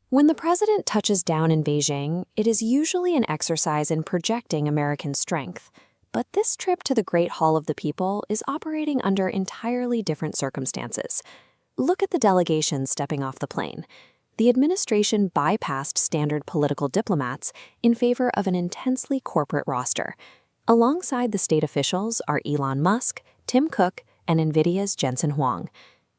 When the president touches down in Beijing, it is usually an exercise in projecting American strength. But this trip to the Great Hall of the People is operating under entirely different circumstances. Look at the delegation stepping off the plane. The administration bypassed standard political diplomats in favor of an intensely corporate roster. Alongside the state officials are Elon Musk, Tim Cook, and NVIDIA's Jensen Huang.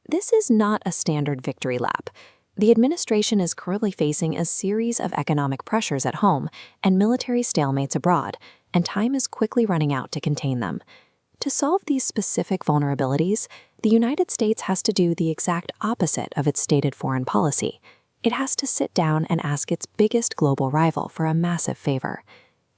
This is not a standard victory lap. The administration is currently facing a series of economic pressures at home and military stalemates abroad, and time is quickly running out to contain them. To solve these specific vulnerabilities, the United States has to do the exact opposite of its stated foreign policy. It has to sit down and ask its biggest global rival for a massive favor.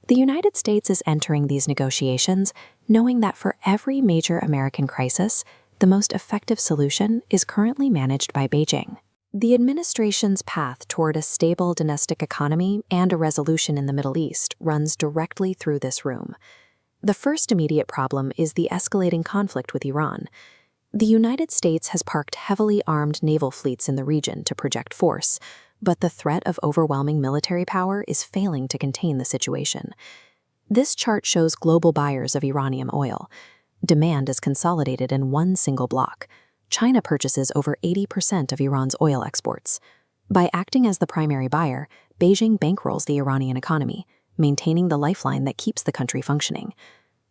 The United States is entering these negotiations knowing that for every major American crisis, the most effective solution is currently managed by Beijing. The administration's path toward a stable domestic economy and a resolution in the Middle East runs directly through this room. The first immediate problem is the escalating conflict with Iran. The United States has parked heavily armed naval fleets in the region to project force, but the threat of overwhelming military power is failing to contain the situation. This chart shows global buyers of Iranian oil. Demand is consolidated in one single block. China purchases over 80% of Iran's oil exports. By acting as the primary buyer, Beijing bankrolls the Iranian economy, maintaining the lifeline that keeps the country functioning.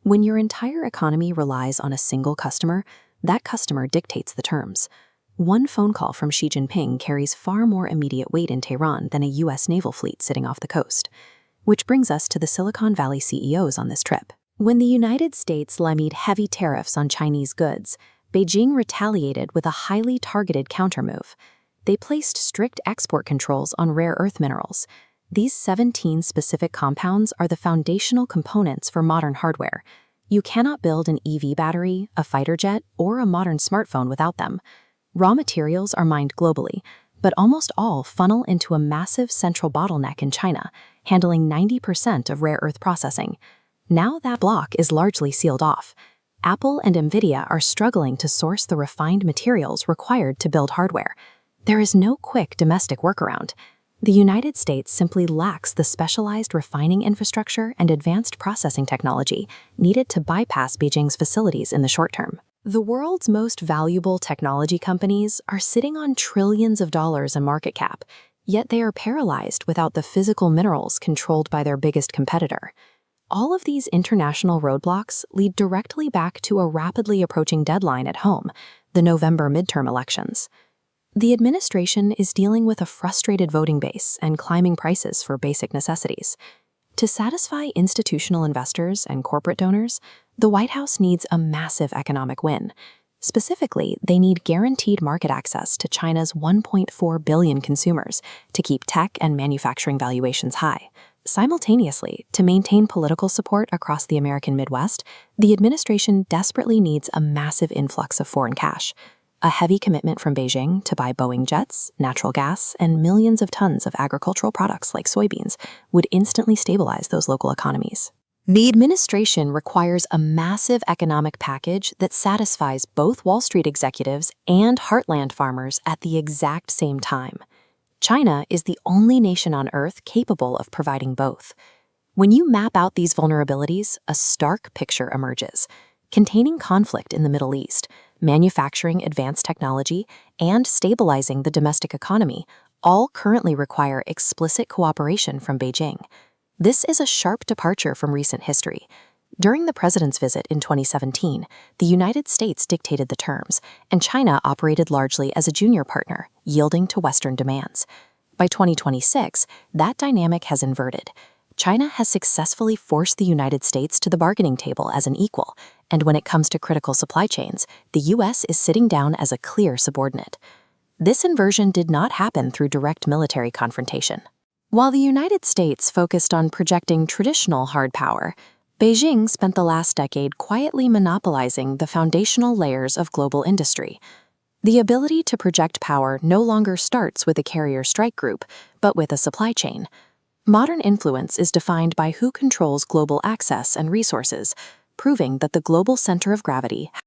When your entire economy relies on a single customer, that customer dictates the terms. One phone call from Xi Jinping carries far more immediate weight in Tehran than a U.S. naval fleet sitting off the coast. Which brings us to the Silicon Valley CEOs on this trip. When the United States levied heavy tariffs on Chinese goods, Beijing retaliated with a highly targeted countermove. They placed strict export controls on rare earth minerals. These 17 specific compounds are the foundational components for modern hardware. You cannot build an EV battery, a fighter jet, or a modern smartphone without them. Raw materials are mined globally, but almost all funnel into a massive central bottleneck in China, handling 90% of rare earth processing. Now that block is largely sealed off. Apple and NVIDIA are struggling to source the refined materials required to build hardware. There is no quick domestic workaround. The United States simply lacks the specialized refining infrastructure and advanced processing technology needed to bypass Beijing's facilities in the short term. The world's most valuable technology companies are sitting on trillions of dollars in market cap, yet they are paralyzed without the physical minerals controlled by their biggest competitor. All of these international roadblocks lead directly back to a rapidly approaching deadline at home, the November midterm elections. The administration is dealing with a frustrated voting base and climbing prices for basic necessities. To satisfy institutional investors and corporate donors, the White House needs a massive economic win. Specifically, they need guaranteed market access to China's 1.4 billion consumers to keep tech and manufacturing valuations high. Simultaneously, to maintain political support across the American Midwest, the administration desperately needs a massive influx of foreign cash. A heavy commitment from Beijing to buy Boeing jets, natural gas, and millions of tons of agricultural products like soybeans would instantly stabilize those local economies. The administration requires a massive economic package that satisfies both Wall Street executives and heartland farmers at the exact same time. China is the only nation on Earth capable of providing both. When you map out these vulnerabilities, a stark picture emerges. Containing conflict in the Middle East, manufacturing advanced technology, and stabilizing the domestic economy all currently require explicit cooperation from Beijing. This is a sharp departure from recent history. During the president's visit in 2017, the United States dictated the terms, and China operated largely as a junior partner, yielding to Western demands. By 2026, that dynamic has inverted. China has successfully forced the United States to the bargaining table as an equal, and when it comes to critical supply chains, the U.S. is sitting down as a clear subordinate. This inversion did not happen through direct military confrontation. While the United States focused on projecting traditional hard power, Beijing spent the last decade quietly monopolizing the foundational layers of global industry. The ability to project power no longer starts with a carrier strike group, but with a supply chain. Modern influence is defined by who controls global access and resources, proving that the global center of gravity